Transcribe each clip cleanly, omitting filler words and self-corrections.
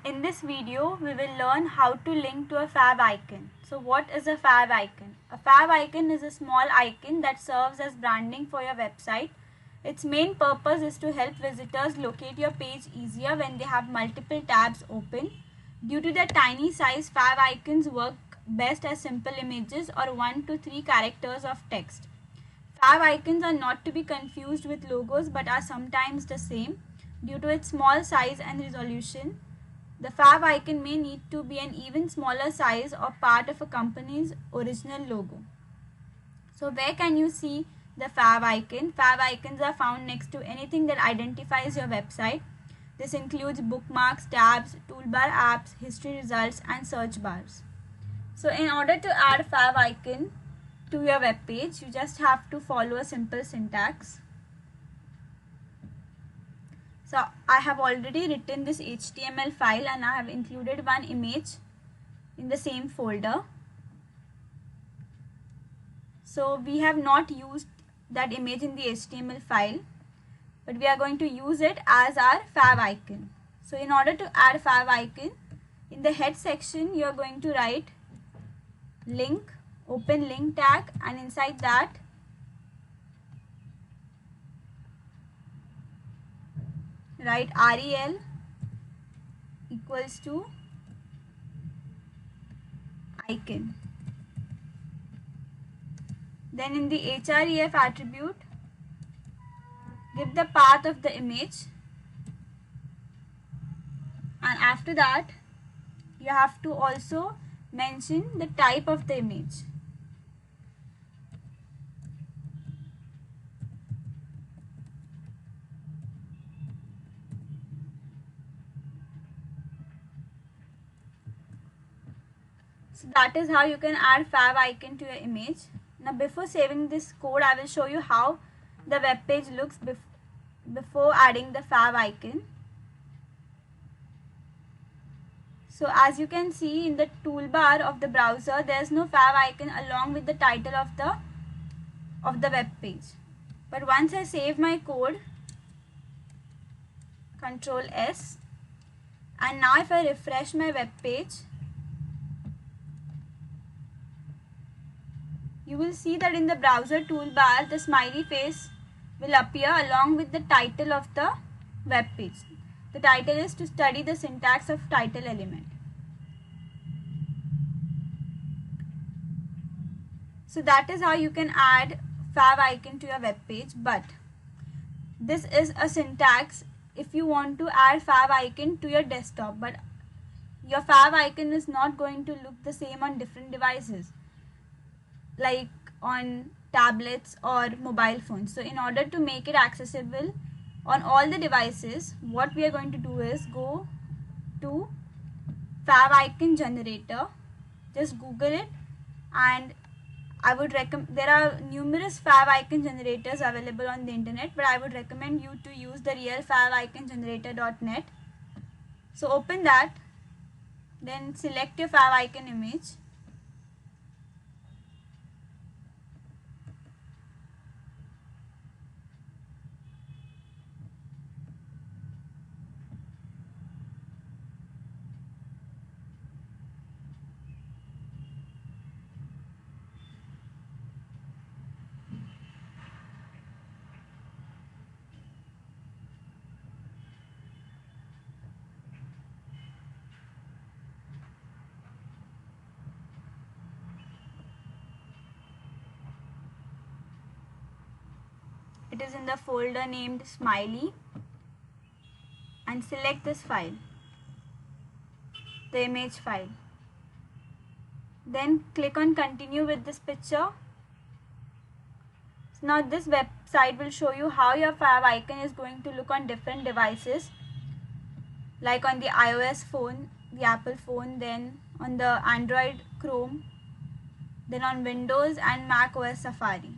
In this video, we will learn how to link to a fav icon. So what is a fav icon? A fav icon is a small icon that serves as branding for your website. Its main purpose is to help visitors locate your page easier when they have multiple tabs open. Due to their tiny size, fav icons work best as simple images or 1 to 3 characters of text. Fav icons are not to be confused with logos but are sometimes the same. Due to its small size and resolution, the fav icon may need to be an even smaller size or part of a company's original logo. So where can you see the fav icon? Fav icons are found next to anything that identifies your website. This includes bookmarks, tabs, toolbar apps, history results, and search bars. So in order to add fav icon to your web page, you just have to follow a simple syntax. So I have already written this HTML file and I have included one image in the same folder. So we have not used that image in the HTML file, but we are going to use it as our fav icon. So in order to add fav icon, in the head section you are going to write link, open link tag, and inside that write rel equals to icon. Then in the href attribute, give the path of the image, and after that you have to also mention the type of the image. So that is how you can add fav icon to your image. Now before saving this code, I will show you how the web page looks before adding the fav icon. So as you can see in the toolbar of the browser, there is no fav icon along with the title of the web page. But once I save my code, Ctrl S, and now if I refresh my web page, you will see that in the browser toolbar, the smiley face will appear along with the title of the web page. The title is to study the syntax of title element. So that is how you can add fav icon to your web page, but this is a syntax if you want to add fav icon to your desktop, but your fav icon is not going to look the same on different devices, like on tablets or mobile phones. So in order to make it accessible on all the devices, what we are going to do is go to fav icon generator, just Google it, and I would recommend, there are numerous fav icon generators available on the internet, but I would recommend you to use the real favicon-generator.net. So open that, then select your fav icon image. It is in the folder named Smiley, and select this file, the image file. Then click on continue with this picture. So now this website will show you how your fav icon is going to look on different devices, like on the iOS phone, the Apple phone, then on the Android Chrome, then on Windows and Mac OS Safari.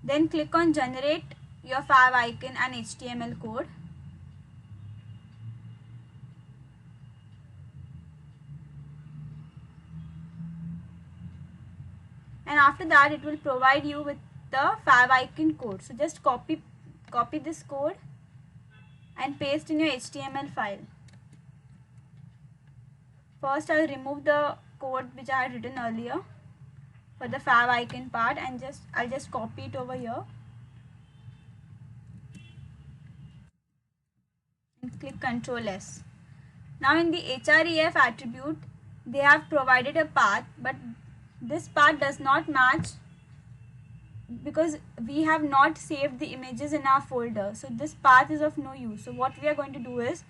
Then click on generate your fav icon and HTML code. And after that it will provide you with the fav icon code. So just copy this code and paste in your HTML file. First I'll remove the code which I had written earlier for the favicon part, and I'll just copy it over here and click Ctrl S. Now in the href attribute they have provided a path, but this path does not match because we have not saved the images in our folder. So this path is of no use. So what we are going to do is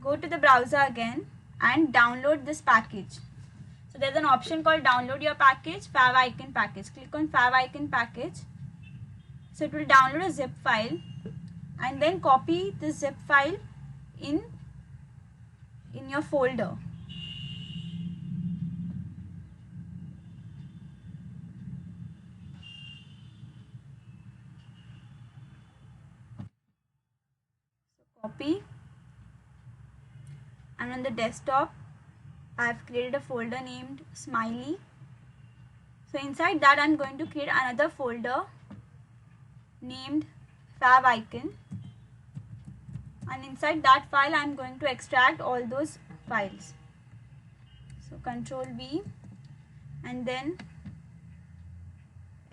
go to the browser again and download this package. So there's an option called download your package, favicon package. Click on favicon package. So it will download a zip file, and then copy this zip file in your folder. So copy, and on the desktop I have created a folder named Smiley. So inside that I'm going to create another folder named favicon, and inside that file I'm going to extract all those files. So Ctrl V and then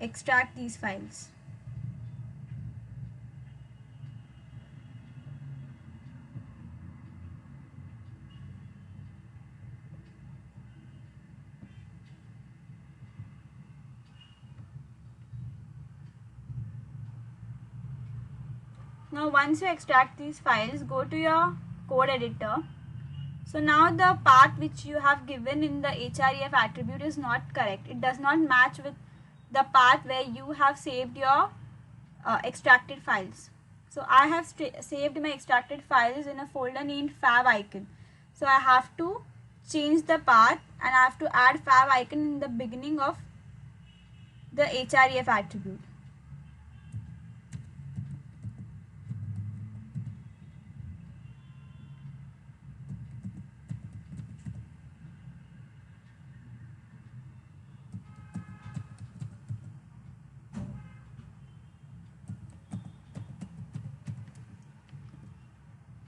extract these files. Now once you extract these files, go to your code editor. So now the path which you have given in the href attribute is not correct. It does not match with the path where you have saved your extracted files. So I have saved my extracted files in a folder named favicon. So I have to change the path and I have to add favicon in the beginning of the href attribute.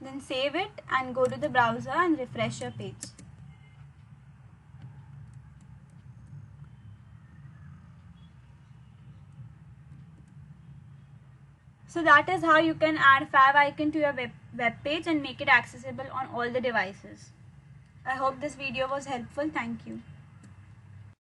Then save it and go to the browser and refresh your page. So that is how you can add favicon to your web page and make it accessible on all the devices. I hope this video was helpful. Thank you.